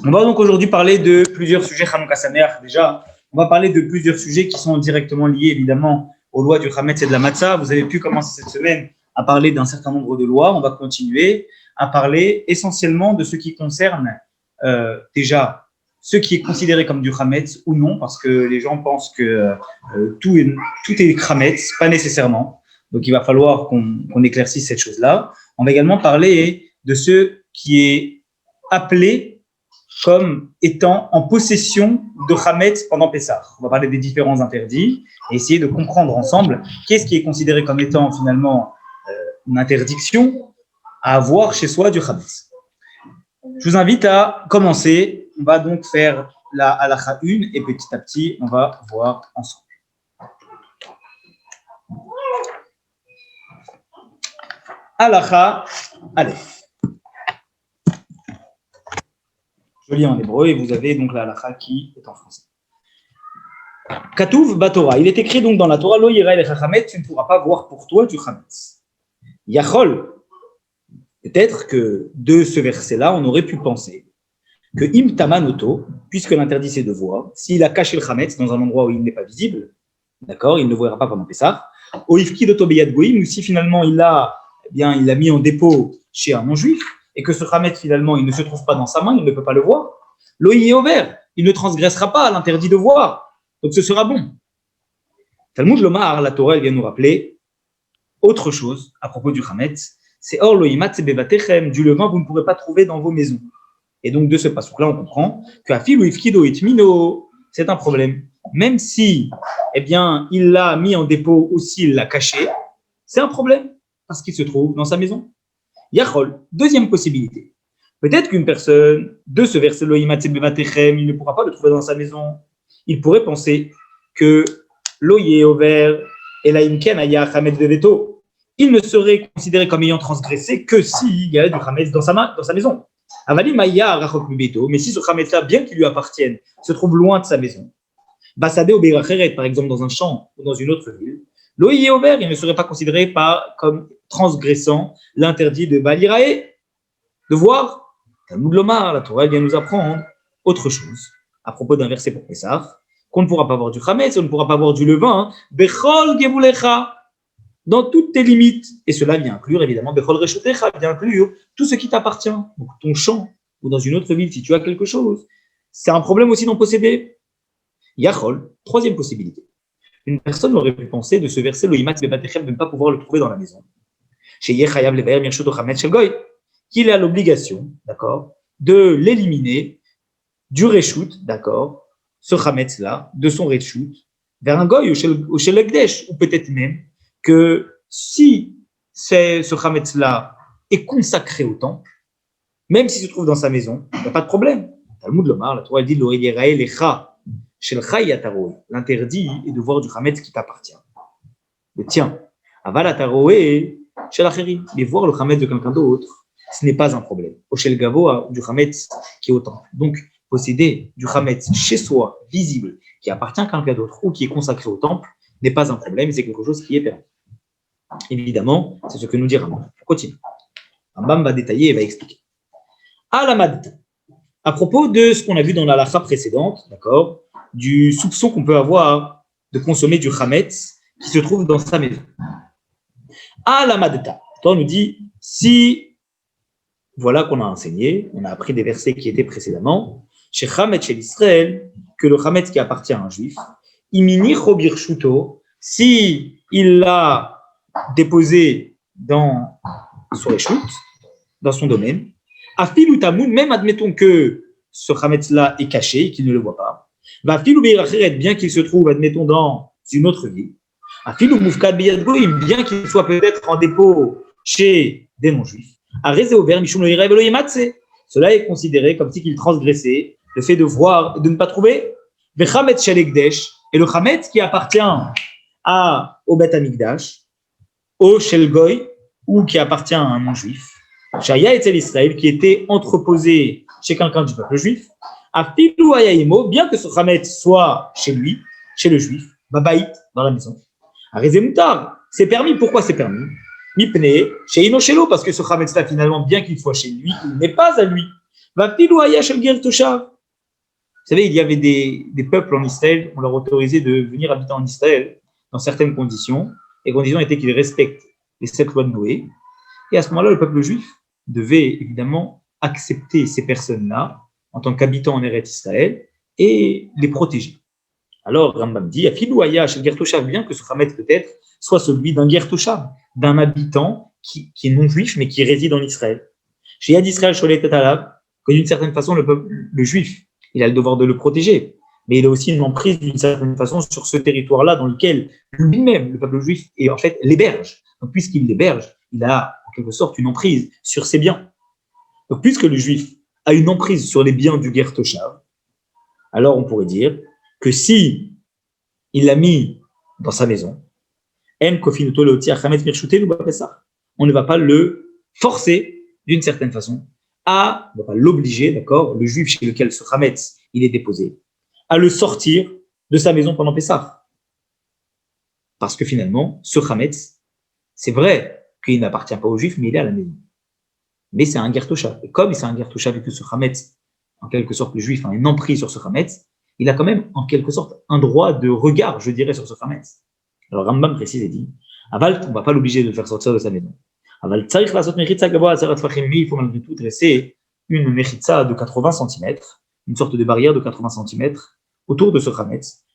On va donc aujourd'hui parler de plusieurs sujets Hanouka Sameach. Déjà, on va parler de plusieurs sujets qui sont directement liés évidemment aux lois du Hametz et de la Matzah. Vous avez pu commencer cette semaine à parler d'un certain nombre de lois. On va continuer à parler essentiellement de ce qui concerne déjà ce qui est considéré comme du Hametz ou non, parce que les gens pensent que tout est Hametz, pas nécessairement. Donc il va falloir qu'on éclaircisse cette chose-là. On va également parler de ce qui est appelé comme étant en possession de Hametz pendant Pessah. On va parler des différents interdits et essayer de comprendre ensemble qu'est-ce qui est considéré comme étant finalement une interdiction à avoir chez soi du Hametz. Je vous invite à commencer. On va donc faire la halakha 1 et petit à petit, on va voir ensemble. Halakha Aleph. Je lis en hébreu et vous avez donc la halakha qui est en français. Katouv Batora. Il est écrit donc dans la Torah, Lo yira elecha chametz, tu ne pourras pas voir pour toi du chametz. Yachol. Peut-être que de ce verset-là, on aurait pu penser que im tamanoto, puisque l'interdit c'est de voir, s'il a caché le chametz dans un endroit où il n'est pas visible, d'accord, il ne le verra pas pendant Pessah, ou ifki doto beyad goïm, ou si finalement il l'a mis en dépôt chez un non-juif, et que ce chametz finalement il ne se trouve pas dans sa main, il ne peut pas le voir, l'oï est ouvert, il ne transgressera pas l'interdit de voir, donc ce sera bon. Talmud Lomar, la Torah, elle vient nous rappeler autre chose à propos du chametz, c'est or loïmat bevatechem, du levain vous ne pourrez pas trouver dans vos maisons. Et donc de ce passouk-là, on comprend que afil ou ifkido itmino, c'est un problème. Même si, il l'a mis en dépôt ou s'il l'a caché, c'est un problème parce qu'il se trouve dans sa maison. Yachol, deuxième possibilité. Peut-être qu'une personne, de ce verset loïmat bevatechem, il ne pourra pas le trouver dans sa maison. Il pourrait penser que l'oïe ouvert et la imken aya chametz de veto, il ne serait considéré comme ayant transgressé que s'il y a du chametz dans sa maison. Mais si ce chametz-là, bien qu'il lui appartienne, se trouve loin de sa maison, Basadé ou Beiracheret, par exemple, dans un champ ou dans une autre ville, l'oïe ouvert, il ne serait pas considéré comme transgressant l'interdit de Balirae, de voir. Talmud Lomar, la Torah vient nous apprendre autre chose à propos d'un verset pour Pessah, qu'on ne pourra pas voir du chametz, on ne pourra pas voir du levain, Bechol Gevulecha, dans toutes tes limites. Et cela vient inclure, évidemment, Bechol Reshotecha, vient inclure tout ce qui t'appartient. Donc ton champ, ou dans une autre ville, si tu as quelque chose, c'est un problème aussi d'en posséder. Yachol, troisième possibilité. Une personne aurait pu penser de ce verset, Loïmat Bebatechem, de ne pas pouvoir le trouver dans la maison. Chez Yechayav Levaer Mirshut Chametz Shel Goy, qu'il a l'obligation, d'accord, de l'éliminer du Reshut, d'accord, ce Chametz-là, de son Reshut, vers un Goy ou chez l'Ekdesh, ou peut-être même que si ce Chametz-là est consacré au temple, même s'il se trouve dans sa maison, il n'y a pas de problème. Talmud Lomar, la Torah dit l'interdit est de voir du Chametz qui t'appartient. Le tien. Aval taroé chez l'acheri, mais voir le Chametz de quelqu'un d'autre, ce n'est pas un problème. Au shel gavoa, du Chametz qui est au temple. Donc, posséder du Chametz chez soi, visible, qui appartient à quelqu'un d'autre ou qui est consacré au temple, n'est pas un problème, c'est quelque chose qui est permis. Évidemment, c'est ce que nous dit Rambam. On continue. Rambam va détailler et va expliquer. Alamad, à propos de ce qu'on a vu dans la halakha précédente, d'accord, du soupçon qu'on peut avoir de consommer du chametz qui se trouve dans sa maison. Alamadta, on nous dit, si, voilà qu'on a enseigné, on a appris des versets qui étaient précédemment, chez chametz chez l'Israël, que le chametz qui appartient à un juif, imini chobir shuto, si il l'a déposé dans son reshut, dans son domaine, afil ou tamoun, même admettons que ce chametz-là est caché et qu'il ne le voit pas, va afil ou beiracheret, bien qu'il se trouve, admettons, dans une autre ville, afil ou moufkad biyad goïm, bien qu'il soit peut-être en dépôt chez des non-juifs, a rézé ouvert mishum lo yira velo yimatse, cela est considéré comme si qu'il transgressait le fait de voir et de ne pas trouver, ve chametz shel ekdesh, et le chametz qui appartient au Beth Amikdash, au Shel Goy, ou qui appartient à un non-juif, Shaya et Israël, qui était entreposé chez quelqu'un du peuple juif, Afilou Ayaimo, bien que ce chametz soit chez lui, chez le juif, Babaït, dans la maison, Arézemoutar, c'est permis. Pourquoi c'est permis? Mipne, chez Inoshelo, parce que ce chametz-là, finalement, bien qu'il soit chez lui, il n'est pas à lui. Vous savez, il y avait des peuples en Israël, on leur autorisait de venir habiter en Israël dans certaines conditions. Les conditions étaient qu'ils respectent les 7 lois de Noé. Et à ce moment-là, le peuple juif devait évidemment accepter ces personnes-là en tant qu'habitants en Eretz Israël et les protéger. Alors, Rambam dit, bien que ce Hametz peut-être soit celui d'un Gertoshav, d'un habitant qui est non juif, mais qui réside en Israël. Chez Yad Israël Sholet Alav, que d'une certaine façon, le juif, il a le devoir de le protéger, mais il a aussi une emprise d'une certaine façon sur ce territoire-là dans lequel lui-même, le peuple juif, est en fait l'héberge. Donc, puisqu'il l'héberge, il a en quelque sorte une emprise sur ses biens. Donc, puisque le juif a une emprise sur les biens du Gertoshav, alors on pourrait dire que si il l'a mis dans sa maison, on ne va pas le forcer d'une certaine façon on ne va pas l'obliger, d'accord, le juif chez lequel ce Hametz il est déposé, à le sortir de sa maison pendant Pessah. Parce que finalement, ce Hametz, c'est vrai qu'il n'appartient pas aux juifs, mais il est à la maison. Mais c'est un Gertoshav. Et comme c'est un Gertoshav et que ce Hametz, en quelque sorte, le juif a une emprise sur ce Hametz, il a quand même, en quelque sorte, un droit de regard, je dirais, sur ce Hametz. Alors Rambam précise et dit, Aval, on ne va pas l'obliger de le faire sortir de sa maison. Aval, il faut malgré tout dresser une mechitza de 80 cm, une sorte de barrière de 80 cm, autour de ce Hametz,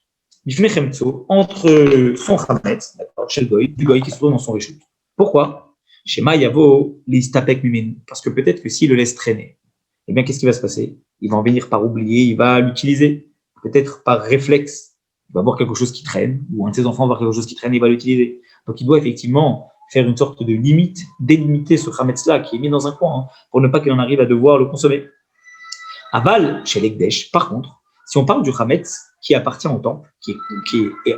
entre son Hametz, d'accord, chez le goy, du goy qui se trouve dans son réchute. Pourquoi? Chez Mayavo, l'istapek mimin, parce que peut-être que s'il le laisse traîner, eh bien, qu'est-ce qui va se passer? Il va en venir par oublier, il va l'utiliser, peut-être par réflexe. Il va voir quelque chose qui traîne, ou un de ses enfants va voir quelque chose qui traîne, il va l'utiliser. Donc, il doit effectivement faire une sorte de limite, délimiter ce Hametz-là qui est mis dans un coin, pour ne pas qu'il en arrive à devoir le consommer. Aval, chez l'Ekdesh, par contre, si on parle du Hametz qui appartient au temple, qui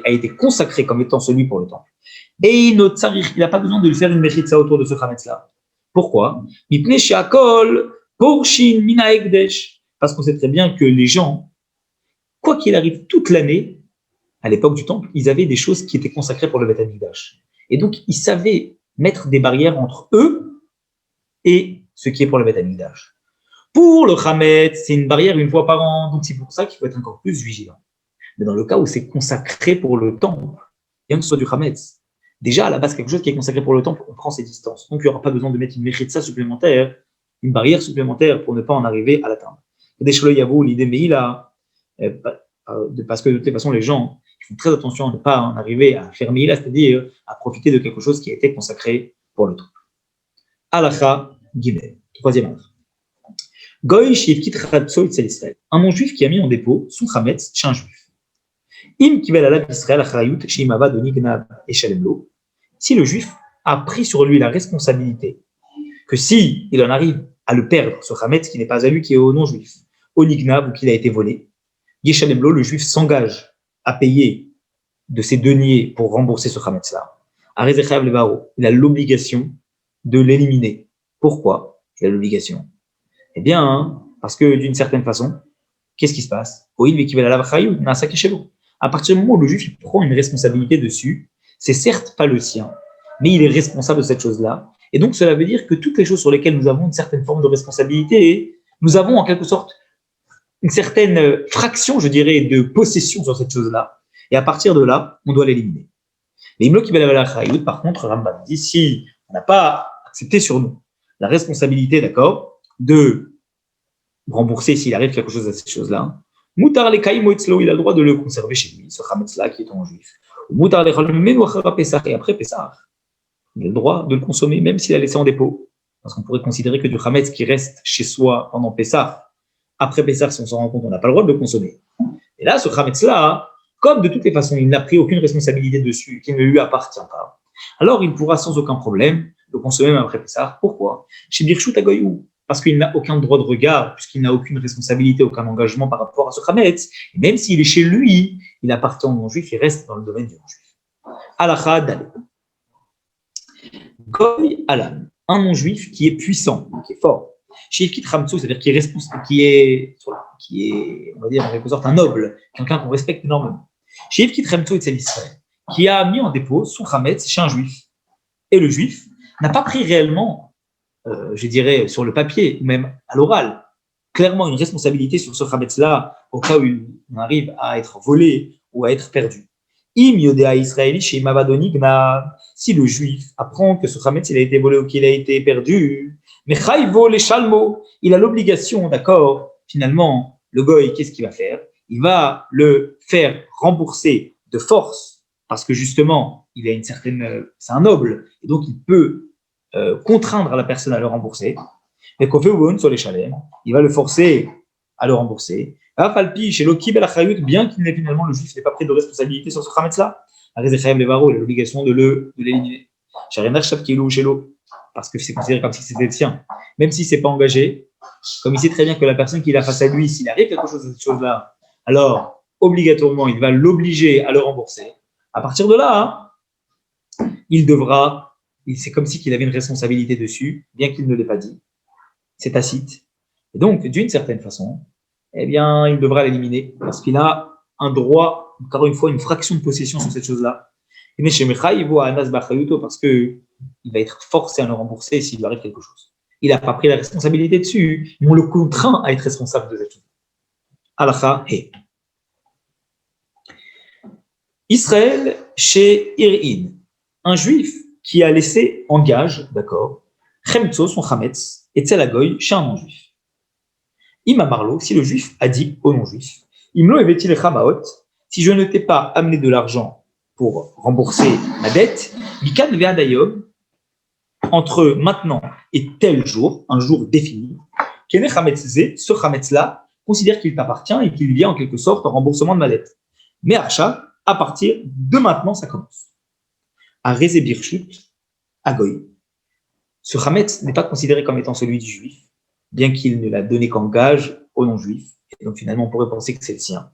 a été consacré comme étant celui pour le temple, et il n'a pas besoin de lui faire une mechitza autour de ce Hametz-là. Pourquoi? Parce qu'on sait très bien que les gens, quoi qu'il arrive toute l'année, à l'époque du temple, ils avaient des choses qui étaient consacrées pour le Beth Amikdash. Et donc, ils savaient mettre des barrières entre eux et ce qui est pour le Beth Amikdash. Pour le Hametz, c'est une barrière une fois par an, donc c'est pour ça qu'il faut être encore plus vigilant. Mais dans le cas où c'est consacré pour le temple, bien que ce soit du Hametz, déjà à la base, quelque chose qui est consacré pour le temple, on prend ses distances. Donc, il n'y aura pas besoin de mettre une mechitza supplémentaire, une barrière supplémentaire pour ne pas en arriver à l'atteindre. Des choses, il y a l'idée, mais il a, parce que de toute façon, les gens font très attention à ne pas en arriver à faire Mila, c'est-à-dire à profiter de quelque chose qui a été consacré pour le temple. Alacha Gimel, troisième ordre. Goy shivkit chatso itzel Israël. Un non-juif qui a mis en dépôt son chametz chez un juif. Im kibel alav Israël achrayut sheimava doni gnav eshalem lo. Si le juif a pris sur lui la responsabilité que si il en arrive à le perdre, ce chametz qui n'est pas à lui, qui est au non-juif, au nignav ou qu'il a été volé, yeshalem lo, le juif s'engage à payer de ses deniers pour rembourser ce chametz-là. Arezechav levaro, il a l'obligation de l'éliminer. Pourquoi il a l'obligation? Eh bien, parce que d'une certaine façon, qu'est-ce qui se passe? À partir du moment où le juif prend une responsabilité dessus, c'est certes pas le sien, mais il est responsable de cette chose-là. Et donc, cela veut dire que toutes les choses sur lesquelles nous avons une certaine forme de responsabilité, nous avons en quelque sorte une certaine fraction, je dirais, de possession sur cette chose-là. Et à partir de là, on doit l'éliminer. Mais par contre, Rambam dit, si on n'a pas accepté sur nous la responsabilité, d'accord, de rembourser s'il arrive quelque chose à ces choses-là, Moutar les Kaimo Etzlo, il a le droit de le conserver chez lui, ce Hametz-là qui est en juif. Moutar les Chalmenu Achara Pessah, et après Pessah, il a le droit de le consommer même s'il a laissé en dépôt. Parce qu'on pourrait considérer que du Hametz qui reste chez soi pendant Pessah, après Pessah, si on s'en rend compte, on n'a pas le droit de le consommer. Et là, ce Hametz-là, comme de toutes les façons, il n'a pris aucune responsabilité dessus, qui ne lui appartient pas, alors il pourra sans aucun problème le consommer même après Pessah. Pourquoi? Chez Birchut Agoyou, parce qu'il n'a aucun droit de regard, puisqu'il n'a aucune responsabilité, aucun engagement par rapport à ce Hametz, et même s'il est chez lui, il appartient au non-juif, il reste dans le domaine du non-juif. Alacha Dalé. Goy Alam, un non-juif qui est puissant, qui est fort. Shivkit Ramtso, c'est-à-dire qui est responsable, qui est, on va dire en quelque sorte, un noble, quelqu'un qu'on respecte énormément. Shivkit Ramtso et Israël, qui a mis en dépôt son Hametz chez un juif. Et le juif n'a pas pris réellement, je dirais, sur le papier, ou même à l'oral, clairement une responsabilité sur ce Chametz-là au cas où on arrive à être volé ou à être perdu. Im Yodea Israëli chez Mavadoni Gna. Si le juif apprend que ce Chametz il a été volé ou qu'il a été perdu, mais Chayvo les Shalmo, il a l'obligation, d'accord, finalement, le goy, qu'est-ce qu'il va faire? Il va le faire rembourser de force, parce que justement, il a une certaine, c'est un noble, et donc il peut contraindre la personne à le rembourser. Et qu'on fait sur les chalets, il va le forcer à le rembourser. Chez Loki bien qu'il n'ait finalement le juif n'ait pas pris de responsabilité sur ce Khametz-là. Il a l'obligation de l'éliminer. Parce que c'est considéré comme si c'était le sien. Même si c'est pas engagé, comme il sait très bien que la personne qui l'a face à lui, s'il arrive quelque chose de cette chose-là, alors obligatoirement, il va l'obliger à le rembourser. À partir de là, il devra, c'est comme si qu'il avait une responsabilité dessus, bien qu'il ne l'ait pas dit. C'est tacite. Et donc, d'une certaine façon, eh bien, il devra l'éliminer parce qu'il a un droit, encore une fois, une fraction de possession sur cette chose-là. Parce qu'il va être forcé à le rembourser s'il lui arrive quelque chose. Il n'a pas pris la responsabilité dessus, mais on le contraint à être responsable de cette chose. Halakha He. Israël chez Irin, un juif qui a laissé en gage, d'accord, Chemtso, son Chametz, et Tselagoy chez un non-juif. Ima Marlo, si le juif a dit au non-juif, Imlo evetil chamaot, si je ne t'ai pas amené de l'argent pour rembourser ma dette, Mikan ve'adayom, entre maintenant et tel jour, un jour défini, Kene Chametzze, ce Chametz-là, considère qu'il t'appartient et qu'il vient en quelque sorte en remboursement de ma dette. Mais Archa, à partir de maintenant, ça commence. À Rezebirchut, à Goy. Ce Chametz n'est pas considéré comme étant celui du juif, bien qu'il ne l'a donné qu'en gage au non-juif, et donc finalement on pourrait penser que c'est le sien,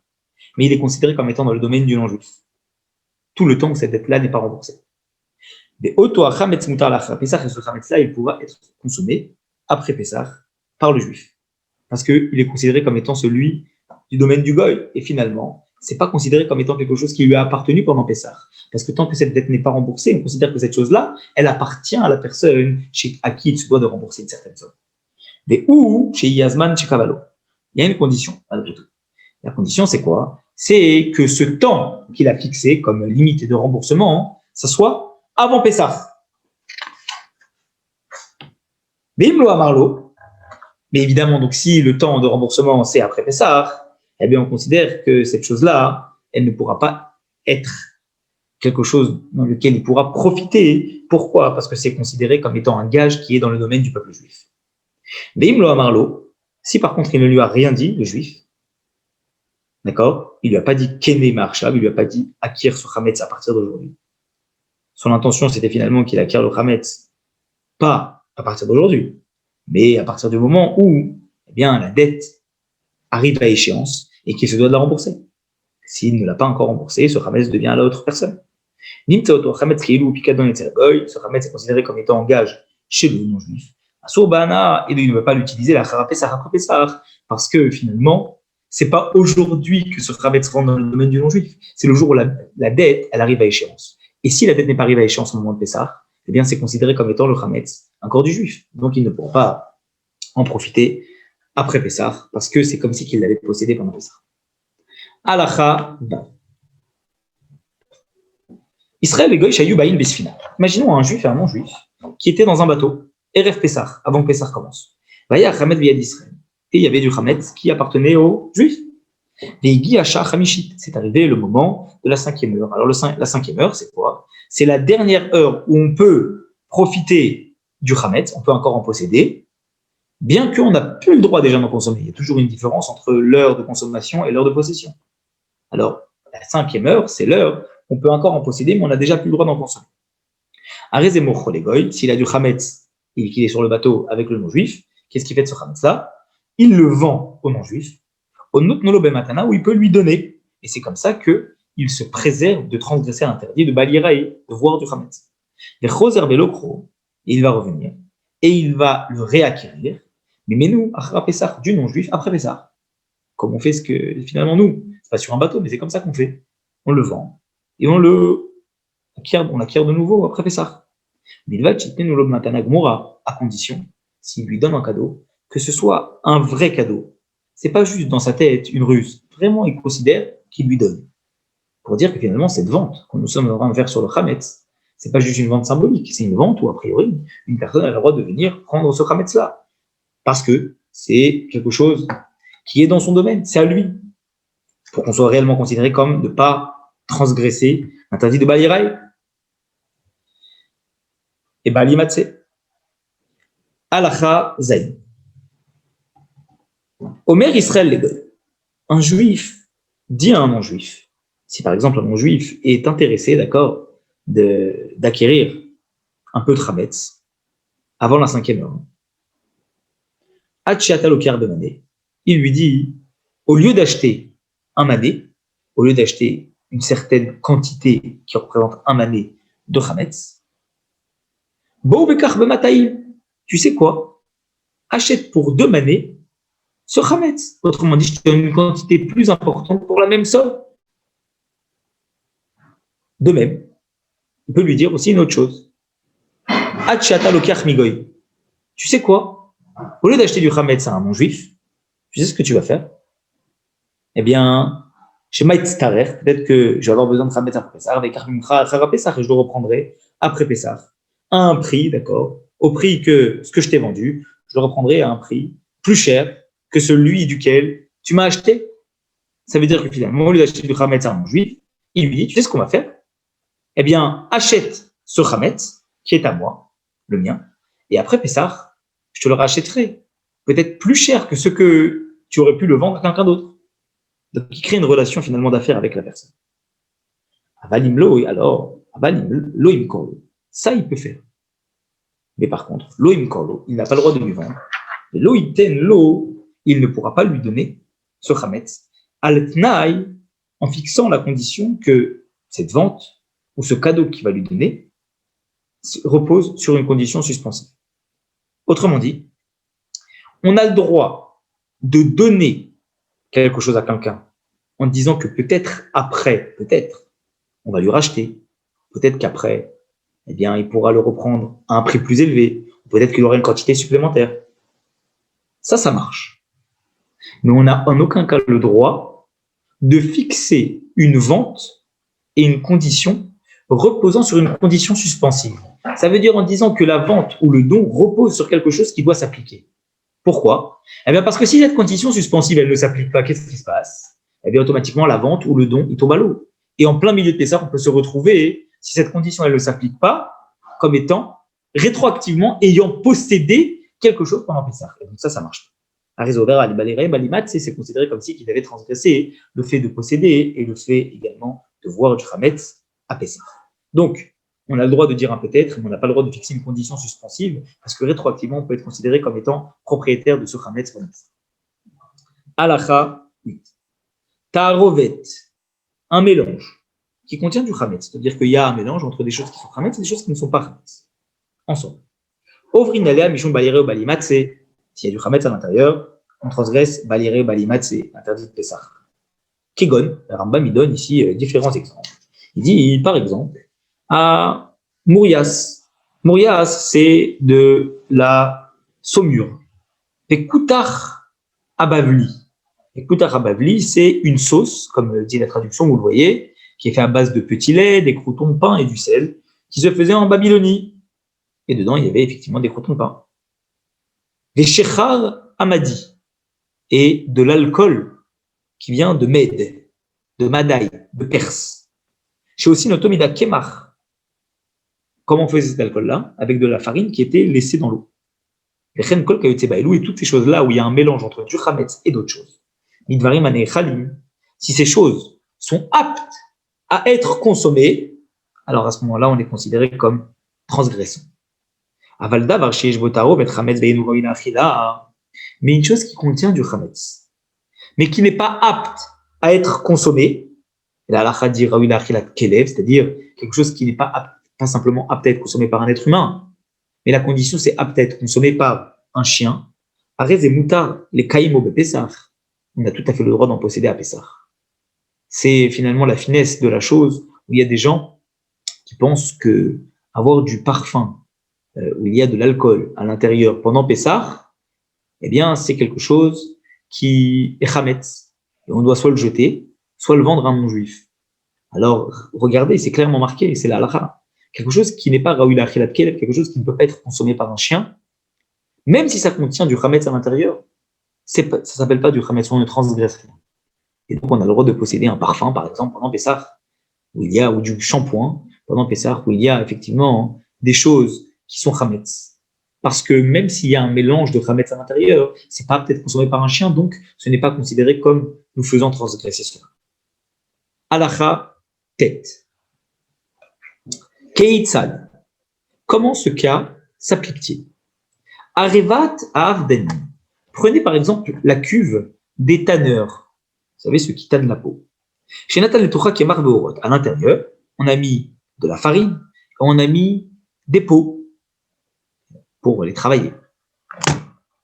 mais il est considéré comme étant dans le domaine du non-juif, tout le temps que cette dette-là n'est pas remboursée. Mais Oto Chametz Mutar Lachar Pesach, et ce Chametz-là, il pourra être consommé après Pesach par le juif, parce qu'il est considéré comme étant celui du domaine du goy, et finalement, c'est pas considéré comme étant quelque chose qui lui a appartenu pendant Pesach, parce que tant que cette dette n'est pas remboursée, on considère que cette chose-là, elle appartient à la personne à qui il se doit de rembourser une certaine somme. Mais où, chez Yazman, chez Cavallo, il y a une condition, malgré tout. La condition, c'est quoi? C'est que ce temps qu'il a fixé comme limite de remboursement, ça soit avant Pessah. Mais Imlo Amarlo, mais évidemment, donc si le temps de remboursement c'est après Pessah, eh bien on considère que cette chose-là, elle ne pourra pas être quelque chose dans lequel il pourra profiter. Pourquoi? Parce que c'est considéré comme étant un gage qui est dans le domaine du peuple juif. Mais Imlo Amarlo, si par contre il ne lui a rien dit, le juif, d'accord, il lui a pas dit Kene Marshab, il lui a pas dit acquiert ce Chametz à partir d'aujourd'hui. Son intention c'était finalement qu'il acquiert le Chametz, pas à partir d'aujourd'hui, mais à partir du moment où, eh bien, la dette arrive à échéance et qu'il se doit de la rembourser. S'il ne l'a pas encore remboursé, ce Chametz devient à l'autre personne. Nimtsaoto Chametz Keilou Pikadon et Tselgoy, ce Chametz est considéré comme étant en gage chez le non-juif. Et il ne va pas l'utiliser la Harapesar, parce que finalement, c'est pas aujourd'hui que ce Chametz rentre dans le domaine du non-juif, c'est le jour où la dette, elle arrive à échéance. Et si la dette n'est pas arrivée à échéance au moment de Pessah, eh bien, c'est considéré comme étant le Chametz, encore du juif. Donc, il ne pourra pas en profiter après Pessah, parce que c'est comme si qu'il l'avait possédé pendant Pessah. Alacha, Israël et Goy Shayu Baïl Besfina. Imaginons un juif et un non-juif qui étaient dans un bateau. Erev Pessah, avant que Pessah commence. Vaya Chametz Viad Israël. Et il y avait du Chametz qui appartenait aux Juifs. Veigi Asha Chamishit. C'est arrivé le moment de la 5e heure. Alors, la 5e heure, c'est quoi? C'est la dernière heure où on peut profiter du Chametz, on peut encore en posséder, bien qu'on n'a plus le droit déjà d'en consommer. Il y a toujours une différence entre l'heure de consommation et l'heure de possession. Alors, la 5e heure, c'est l'heure où on peut encore en posséder, mais on n'a déjà plus le droit d'en consommer. Arezemor Cholegoy, s'il a du Chametz et qu'il est sur le bateau avec le non-juif, qu'est-ce qu'il fait de ce Chametz-là? Il le vend au non-juif, au Notnolobe Matana, où il peut lui donner. Et c'est comme ça qu'il se préserve de transgresser l'interdit de Baliraï, de voir du Chametz. Les Choser Belokro, il va revenir, et il va le réacquérir, mais nous, Achra Pessah, du non-juif, après Pessah. Comme on fait ce que, finalement, nous, c'est pas sur un bateau, mais c'est comme ça qu'on fait. On le vend, et on l'acquiert de nouveau après Pessah. À condition, s'il lui donne un cadeau, que ce soit un vrai cadeau, c'est pas juste dans sa tête une ruse. Vraiment, il considère qu'il lui donne. Pour dire que finalement, cette vente, quand nous sommes en train de faire sur le Khametz, c'est pas juste une vente symbolique, c'est une vente où, a priori, une personne a le droit de venir prendre ce Khametz-là. Parce que c'est quelque chose qui est dans son domaine, c'est à lui. Pour qu'on soit réellement considéré comme de ne pas transgresser l'interdit de Balirai et Bali Matse. Alacha Zayn. Omer Israël Legoy. Un juif dit à un non-juif, si par exemple un non-juif est intéressé, d'accord, d'acquérir un peu de Chametz avant la 5e heure, Hachiata Lokar de Mané, il lui dit, au lieu d'acheter un mané, au lieu d'acheter une certaine quantité qui représente un mané de Chametz, tu sais quoi? Achète pour 2 manés ce Chametz. Autrement dit, je te donne une quantité plus importante pour la même somme. De même, on peut lui dire aussi une autre chose. Achata lokach migoy. Tu sais quoi? Au lieu d'acheter du Chametz à un non-juif, tu sais ce que tu vas faire? Eh bien, chez Maït Tarer, peut-être que je vais avoir besoin de Chametz après Pessah, avec Chara Pessah, et je le reprendrai après Pessah, à un prix, d'accord, au prix que ce que je t'ai vendu, je le reprendrai à un prix plus cher que celui duquel tu m'as acheté. Ça veut dire que finalement, au lieu d'acheter du Chametz à un non-juif, il lui dit, tu sais ce qu'on va faire? Eh bien, achète ce Chametz, qui est à moi, le mien, et après Pessah, je te le rachèterai, peut-être plus cher que ce que tu aurais pu le vendre à quelqu'un d'autre. Donc, il crée une relation finalement d'affaires avec la personne. Avalim lo, alors, avalim lo im korlo. Ça, il peut faire. Mais par contre, lo im korlo, il n'a pas le droit de lui vendre. Et lo iten lo, il ne pourra pas lui donner ce Chametz, al tnaï, en fixant la condition que cette vente ou ce cadeau qu'il va lui donner repose sur une condition suspensive. Autrement dit, on a le droit de donner quelque chose à quelqu'un en disant que peut-être après, peut-être, on va lui racheter. Peut-être qu'après, eh bien, il pourra le reprendre à un prix plus élevé. Peut-être qu'il aura une quantité supplémentaire. Ça marche. Mais on n'a en aucun cas le droit de fixer une vente et une condition reposant sur une condition suspensive. Ça veut dire en disant que la vente ou le don repose sur quelque chose qui doit s'appliquer. Pourquoi? Eh bien, parce que si cette condition suspensive, elle ne s'applique pas, qu'est-ce qui se passe? Eh bien, automatiquement, la vente ou le don, il tombe à l'eau. Et en plein milieu de Pessah, on peut se retrouver, si cette condition, elle ne s'applique pas, comme étant rétroactivement ayant possédé quelque chose pendant Pessah. Et donc ça marche pas. C'est considéré comme si qu'il avait transgressé le fait de posséder et le fait également de voir du Chametz à Pessah. Donc, on a le droit de dire un peut-être, mais on n'a pas le droit de fixer une condition suspensive, parce que rétroactivement, on peut être considéré comme étant propriétaire de ce Chametz pendant Pessah. Halacha 8. Ta'arovet, un mélange qui contient du Chametz, c'est-à-dire qu'il y a un mélange entre des choses qui sont Chametz et des choses qui ne sont pas Chametz, ensemble. Ovrin alea mishum balire ou balimatse, s'il y a du Chametz à l'intérieur, on transgresse balire ou balimatse, interdit de Pessah. Kegon, le Rambam, il donne ici différents exemples. Il dit, par exemple, à Mourias. Mourias, c'est de la saumure. Et Koutar Abavli. Et Koutar Abavli, c'est une sauce, comme dit la traduction, vous le voyez, qui est faite à base de petits laits, des croûtons de pain et du sel, qui se faisait en Babylonie. Et dedans, il y avait effectivement des croûtons de pain. Les Shechar Amadi, et de l'alcool qui vient de Med, de Madaï, de Perse. Chez aussi Notomida Kemach. Comment on faisait cet alcool-là? Avec de la farine qui était laissée dans l'eau. Et toutes ces choses-là où il y a un mélange entre du Chametz et d'autres choses. Si ces choses sont aptes à être consommées, alors à ce moment-là, on est considéré comme transgressant. Mais une chose qui contient du Chametz, mais qui n'est pas apte à être consommée, c'est-à-dire quelque chose qui n'est pas apte, pas simplement apte à être consommé par un être humain, mais la condition c'est apte à être consommé par un chien. Arez et moutar, les kaimo be Pessah, on a tout à fait le droit d'en posséder à Pessah. C'est finalement la finesse de la chose où il y a des gens qui pensent que avoir du parfum où il y a de l'alcool à l'intérieur pendant Pessah, eh bien c'est quelque chose qui est chametz, et on doit soit le jeter, soit le vendre à un non-juif. Alors, regardez, c'est clairement marqué, c'est la halakha. Quelque chose qui n'est pas raoui l'achilat kelev, quelque chose qui ne peut pas être consommé par un chien, même si ça contient du chametz à l'intérieur, ça ne s'appelle pas du chametz, on ne transgresse rien. Et donc, on a le droit de posséder un parfum, par exemple, pendant Pessah, ou du shampoing, pendant Pessah, où il y a effectivement des choses qui sont chametz. Parce que même s'il y a un mélange de chametz à l'intérieur, c'est pas peut-être consommé par un chien, donc ce n'est pas considéré comme nous faisant transgresser cela. Halacha tête. Keitzad. Comment ce cas s'applique-t-il? Arevat Avden. Prenez par exemple la cuve des tanneurs. Vous savez, ceux qui tannent la peau. Chez Natal Letoucha qui est marbeorot. À l'intérieur, on a mis de la farine et on a mis des peaux pour les travailler.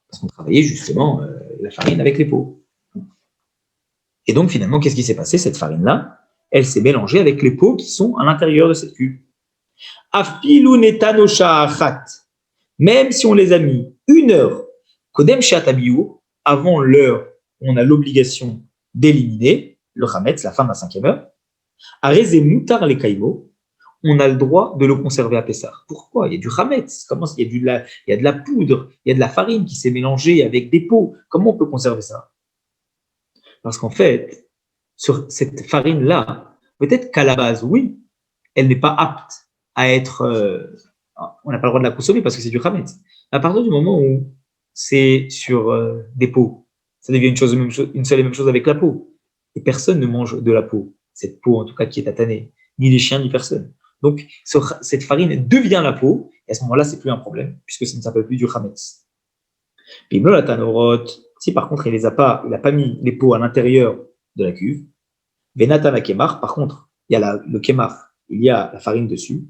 Parce qu'on travaillait justement la farine avec les peaux. Et donc finalement, qu'est-ce qui s'est passé? Cette farine-là, elle s'est mélangée avec les peaux qui sont à l'intérieur de cette cuve. Afilu netanosha achat. Même si on les a mis 1 heure, kodem sheatabiou, avant l'heure où on a l'obligation d'éliminer le chametz, la fin de la 5e heure, areze mutar le kaimo, on a le droit de le conserver à Pessah. Pourquoi? Il y a du chametz, il y a de la poudre, il y a de la farine qui s'est mélangée avec des peaux. Comment on peut conserver ça? Parce qu'en fait, sur cette farine-là, peut-être qu'à la base, oui, elle n'est pas apte à être... on n'a pas le droit de la consommer parce que c'est du chametz. À partir du moment où c'est sur des peaux, ça devient une seule et même chose avec la peau. Et personne ne mange de la peau, cette peau en tout cas qui est tatanée, ni les chiens, ni personne. Donc, cette farine devient la peau, et à ce moment-là, c'est plus un problème, puisque ça ne s'appelle plus du chametz. Puis, si par contre, il n'a pas mis les peaux à l'intérieur de la cuve, Venatan kemar, par contre, il y a le kemar, il y a la farine dessus.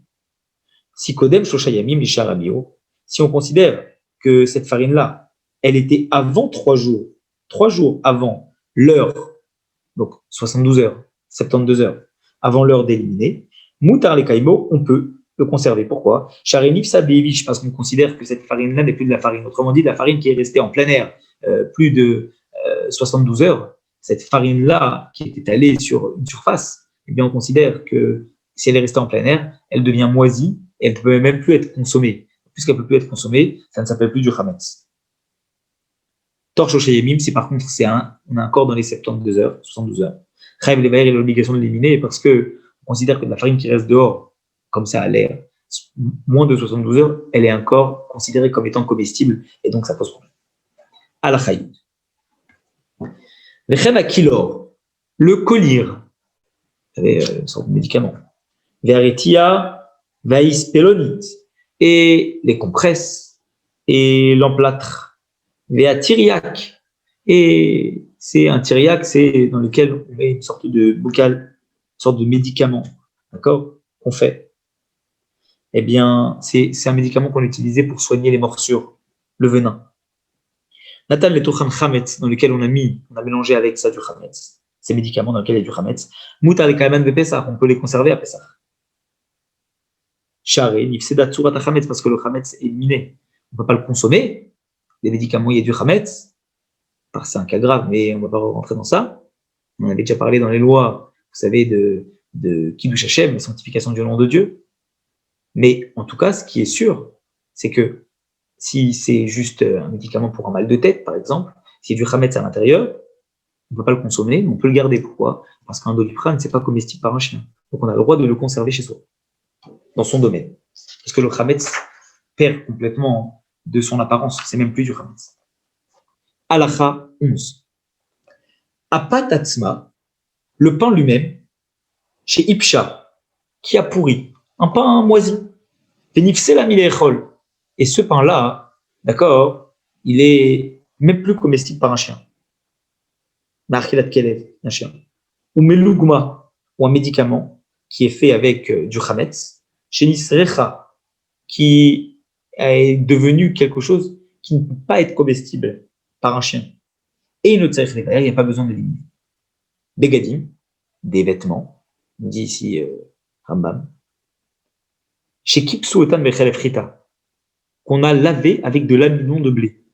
Si kodem shoshayamim lisharamio, si on considère que cette farine-là, elle était avant 3 jours avant l'heure, donc 72 heures, 72 heures, avant l'heure d'éliminer, Moutar les kaimo, on peut le conserver. Pourquoi? Charenif Bevich, parce qu'on considère que cette farine-là n'est plus de la farine. Autrement dit, de la farine qui est restée en plein air plus de 72 heures, cette farine-là qui est étalée sur une surface, eh bien on considère que si elle est restée en plein air, elle devient moisie et elle ne peut même plus être consommée. Puisqu'elle ne peut plus être consommée, ça ne s'appelle plus du chametz. Torche au Sheyemim, si par contre on a encore dans les 72 heures, 72 heures, Chayev Levaer a l'obligation de l'éliminer parce que on considère que de la farine qui reste dehors, comme ça à l'air, moins de 72 heures, elle est encore considérée comme étant comestible et donc ça pose problème. Al Chayid. Lechem Akilor, le collyre, vous savez, une sorte de médicament. Veretia, Vaïs Pelonite, et les compresses, et l'emplâtre. Vea Tyriac, et c'est un Tyriac, c'est dans lequel on met une sorte de bocal, une sorte de médicament, d'accord, qu'on fait. Eh bien, c'est un médicament qu'on utilisait pour soigner les morsures, le venin. Nathan le Tochan Chametz, dans lequel on a mélangé avec ça du Chametz, ces médicaments dans lesquels il y a du Chametz. Moutar le Kaiman de Pessah, on peut les conserver à Pessah. Charé, Nifseda Tsurat Chametz, parce que le Chametz est miné. On ne peut pas le consommer. Les médicaments, il y a du Chametz. C'est un cas grave, mais on ne va pas rentrer dans ça. On avait déjà parlé dans les lois, vous savez, de Kiddush Hashem, la sanctification du nom de Dieu. Mais en tout cas, ce qui est sûr, c'est que si c'est juste un médicament pour un mal de tête, par exemple, s'il y a du Chametz à l'intérieur, on ne peut pas le consommer, mais on peut le garder. Pourquoi? Parce qu'un doliprane, ce n'est pas comestible par un chien. Donc on a le droit de le conserver chez soi, dans son domaine. Parce que le Chametz perd complètement de son apparence. C'est même plus du Chametz. Halacha 11. Apatatzma, le pain lui-même, chez Ipsha, qui a pourri, un pain moisi. Venifsela milechol. Et ce pain-là, d'accord, il est même plus comestible par un chien. Nachilat kelev, un chien. Ou melougma, ou un médicament qui est fait avec du chametz. Chez Nisrecha, qui est devenu quelque chose qui ne peut pas être comestible par un chien. Et une autre il n'y a pas besoin de l'éliminer. Begadim, des vêtements, dit ici Rambam. Chez Kipsuotan Bechelef Chita, qu'on a lavé avec de l'amidon de blé.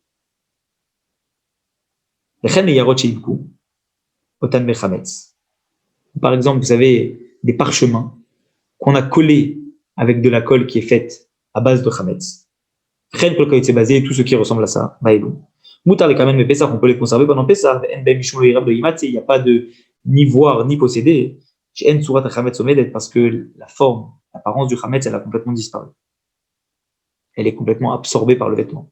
Par exemple, vous avez des parchemins qu'on a collés avec de la colle qui est faite à base de chametz. C'est basé tout ce qui ressemble à ça. Moutar les kamen mais Pessah, on peut les conserver pendant Pessah. Il n'y a pas de ni voir ni posséder. Parce que la forme, l'apparence du chametz, elle a complètement disparu. Elle est complètement absorbée par le vêtement.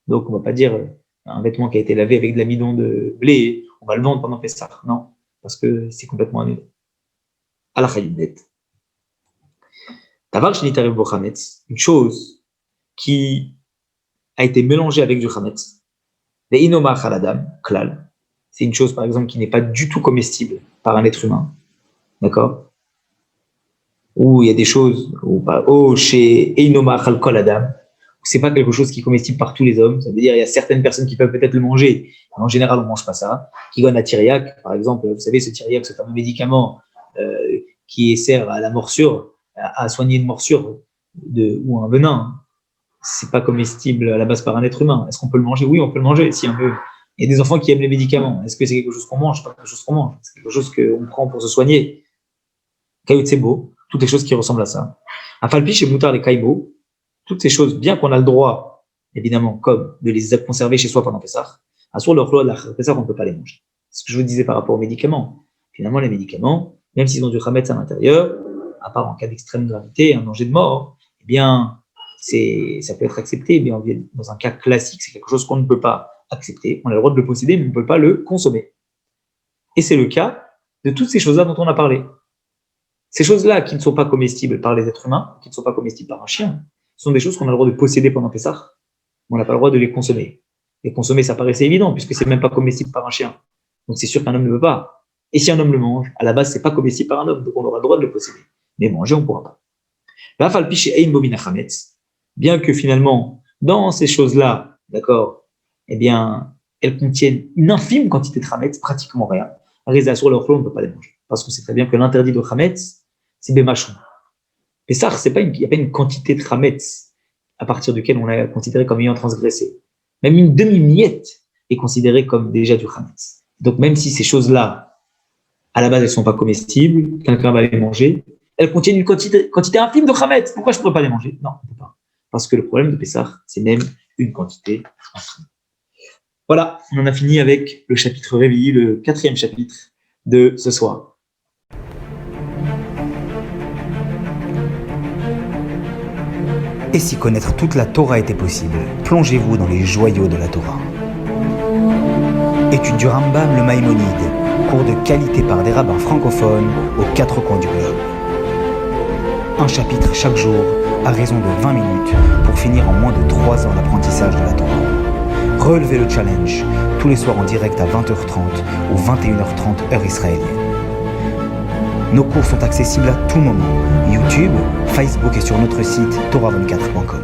Donc, on ne va pas dire un vêtement qui a été lavé avec de l'amidon de blé, on va le vendre pendant Pessah. Non, parce que c'est complètement annulé. À la Chayudet. Tavar shenitarev bo chametz, une chose qui a été mélangée avec du chametz. Ve'inoma chaladam, klal. C'est une chose, par exemple, qui n'est pas du tout comestible par un être humain. D'accord? Ou il y a des choses, ou pas, chez Einoma chal kol adam, c'est pas quelque chose qui est comestible par tous les hommes. Ça veut dire il y a certaines personnes qui peuvent peut-être le manger. En général, on mange pas ça. Kigon à Tyriac, par exemple, vous savez, ce Tyriac, ce fameux médicament qui sert à la morsure, à soigner une morsure ou un venin. C'est pas comestible à la base par un être humain. Est-ce qu'on peut le manger? Oui, on peut le manger. Si un peu. Il y a des enfants qui aiment les médicaments. Est-ce que c'est quelque chose qu'on mange? Pas quelque chose qu'on mange. C'est quelque chose qu'on prend pour se soigner. Kayutsebo, toutes les choses qui ressemblent à ça. Afalpi chez Moutar les Kaibo, toutes ces choses, bien qu'on a le droit, évidemment, comme de les conserver chez soi pendant Pessah, sur leur loi de la Pessah, on ne peut pas les manger. C'est ce que je vous disais par rapport aux médicaments. Finalement, les médicaments, même s'ils ont du chametz à l'intérieur, à part en cas d'extrême gravité, un danger de mort, eh bien, ça peut être accepté. Mais dans un cas classique, c'est quelque chose qu'on ne peut pas accepter. On a le droit de le posséder, mais on ne peut pas le consommer. Et c'est le cas de toutes ces choses-là dont on a parlé. Ces choses-là qui ne sont pas comestibles par les êtres humains, qui ne sont pas comestibles par un chien, ce sont des choses qu'on a le droit de posséder pendant Pessah, mais on n'a pas le droit de les consommer. Les consommer, ça paraissait évident, puisque c'est même pas comestible par un chien. Donc c'est sûr qu'un homme ne veut pas. Et si un homme le mange, à la base, c'est pas comestible par un homme, donc on aura le droit de le posséder. Mais manger, on ne pourra pas. Bien que finalement, dans ces choses-là, d'accord, eh bien, elles contiennent une infime quantité de chametz, pratiquement rien. Reza sur leur flot, on ne peut pas les manger. Parce qu'on sait très bien que l'interdit de chametz, c'est bémachon. Pessah, il n'y a pas une quantité de chametz à partir duquel on l'a considéré comme ayant transgressé. Même une demi-miette est considérée comme déjà du chametz. Donc même si ces choses-là, à la base, elles ne sont pas comestibles, quelqu'un va les manger, elles contiennent une quantité infime de chametz. Pourquoi je ne pourrais pas les manger? Non, on ne peut pas. Parce que le problème de Pessah, c'est même une quantité infime. Voilà, on en a fini avec le chapitre Révi, le 4e chapitre de ce soir. Et si connaître toute la Torah était possible, plongez-vous dans les joyaux de la Torah. Étude du Rambam, le Maïmonide, cours de qualité par des rabbins francophones aux 4 coins du globe. Un chapitre chaque jour, à raison de 20 minutes, pour finir en moins de 3 ans l'apprentissage de la Torah. Relevez le challenge, tous les soirs en direct à 20h30 ou 21h30 heure israélienne. Nos cours sont accessibles à tout moment, YouTube, Facebook et sur notre site torah24.com.